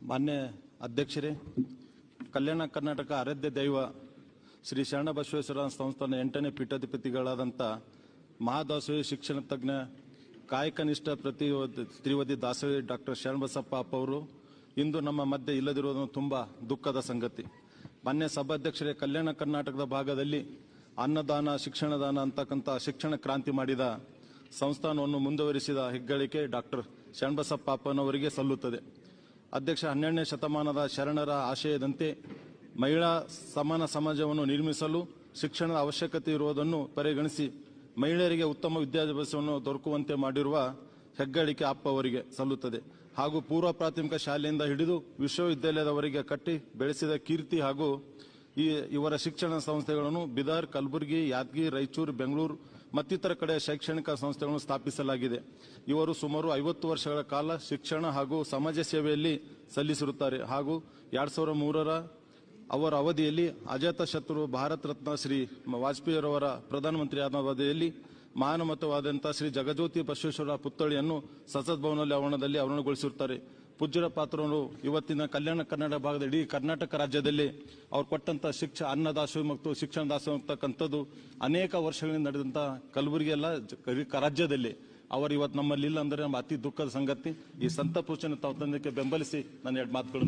ಮಾನ್ಯ ಅಧ್ಯಕ್ಷರೇ, ಕಲ್ಯಾಣ ಕರ್ನಾಟಕ ಆರಾಧ್ಯ ದೈವ ಶ್ರೀ ಶರಣಬಸವೇಶ್ವರ ಸಂಸ್ಥಾನ 8ನೇ ಪೀಠಾಧಿಪತಿಗಳಾದಂಥ ಮಹಾದಾಸೋಹಿ ಶಿಕ್ಷಣ ತಜ್ಞ ಕಾಯಕನಿಷ್ಠ ತ್ರಿವದಿ ದಾಸೋಹಿ ಡಾಕ್ಟರ್ ಶರಣಬಸಪ್ಪ ಅಪ್ಪ ಅವರು ಇಂದು ನಮ್ಮ ಮಧ್ಯೆ ಇಲ್ಲದಿರುವುದು ತುಂಬಾ ದುಃಖದ ಸಂಗತಿ. ಮಾನ್ಯ ಸಭಾಧ್ಯಕ್ಷರೇ, ಕಲ್ಯಾಣ ಕರ್ನಾಟಕದ ಭಾಗದಲ್ಲಿ ಅನ್ನದಾನ ಶಿಕ್ಷಣದಾನ ಅಂತಕ್ಕಂಥ ಶಿಕ್ಷಣ ಕ್ರಾಂತಿ ಮಾಡಿದ ಸಂಸ್ಥಾನವನ್ನು ಮುಂದುವರಿಸಿದ ಹೆಗ್ಗಳಿಕೆ ಡಾಕ್ಟರ್ ಶರಣಬಸಪ್ಪ ಅಪ್ಪನವರಿಗೆ ಸಲ್ಲುತ್ತದೆ. ಅಧ್ಯಕ್ಷ, 12ನೇ ಶತಮಾನದ ಶರಣರ ಆಶಯದಂತೆ ಮಹಿಳಾ ಸಮಾನ ಸಮಾಜವನ್ನು ನಿರ್ಮಿಸಲು ಶಿಕ್ಷಣದ ಅವಶ್ಯಕತೆ ಇರುವುದನ್ನು ಪರಿಗಣಿಸಿ ಮಹಿಳೆಯರಿಗೆ ಉತ್ತಮ ವಿದ್ಯಾಭ್ಯಾಸವನ್ನು ದೊರಕುವಂತೆ ಮಾಡಿರುವ ಹೆಗ್ಗಳಿಕೆ ಅಪ್ಪ ಅವರಿಗೆ ಸಲ್ಲುತ್ತದೆ. ಹಾಗೂ ಪೂರ್ವ ಪ್ರಾಥಮಿಕ ಶಾಲೆಯಿಂದ ಹಿಡಿದು ವಿಶ್ವವಿದ್ಯಾಲಯದವರೆಗೆ ಕಟ್ಟಿ ಬೆಳೆಸಿದ ಕೀರ್ತಿ ಹಾಗೂ ಇವರ ಶಿಕ್ಷಣ ಸಂಸ್ಥೆಗಳನ್ನು ಬಿದರ್, ಕಲಬುರಗಿ, ಯಾದಗಿರಿ, ರಾಯಚೂರು, ಬೆಂಗಳೂರು ಮತ್ತಿತರ ಕಡೆ ಶೈಕ್ಷಣಿಕ ಸಂಸ್ಥೆಗಳನ್ನು ಸ್ಥಾಪಿಸಲಾಗಿದೆ. ಇವರು ಸುಮಾರು 50 ವರ್ಷಗಳ ಕಾಲ ಶಿಕ್ಷಣ ಹಾಗೂ ಸಮಾಜ ಸೇವೆಯಲ್ಲಿ ಸಲ್ಲಿಸಿರುತ್ತಾರೆ. ಹಾಗೂ 2003ರ ಅವರ ಅವಧಿಯಲ್ಲಿ ಅಜಾತಶತ್ರು ಭಾರತ ರತ್ನ ಶ್ರೀ ವಾಜಪೇಯಿರವರ ಪ್ರಧಾನಮಂತ್ರಿ ಆದ ಅವಧಿಯಲ್ಲಿ ಮಾನವತವಾದಂಥ ಶ್ರೀ ಜಗಜ್ಯೋತಿ ಬಸವೇಶ್ವರ ಪುತ್ಥಳಿಯನ್ನು ಸಂಸತ್ ಭವನದಲ್ಲಿ ಆವರಣದಲ್ಲಿ ಅನಾವರಣಗೊಳಿಸಿರುತ್ತಾರೆ. ಪೂಜ್ಯರ ಪಾತ್ರವನ್ನು ಇವತ್ತಿನ ಕಲ್ಯಾಣ ಕರ್ನಾಟಕ ಭಾಗದ ಇಡೀ ಕರ್ನಾಟಕ ರಾಜ್ಯದಲ್ಲಿ ಅವ್ರು ಕೊಟ್ಟಂತ ಅನ್ನದಾಸೋಹಿ ಮತ್ತು ಶಿಕ್ಷಣ ದಾಸೋಹ ಅಂತಕ್ಕಂಥದ್ದು ಅನೇಕ ವರ್ಷಗಳಿಂದ ನಡೆದಂತ ಕಲಬುರಗಿ ಎಲ್ಲ ರಾಜ್ಯದಲ್ಲಿ ಅವರು ಇವತ್ತು ನಮ್ಮಲ್ಲಿ ಇಲ್ಲ ಅಂದ್ರೆ ನಮ್ಮ ಅತಿ ದುಃಖದ ಸಂಗತಿ. ಈ ಸಂತಾಪ ಸೂಚನೆ ತಾವು ತಂದಕ್ಕೆ ಬೆಂಬಲಿಸಿ ನನ್ನ 2 ಮಾತುಗಳು.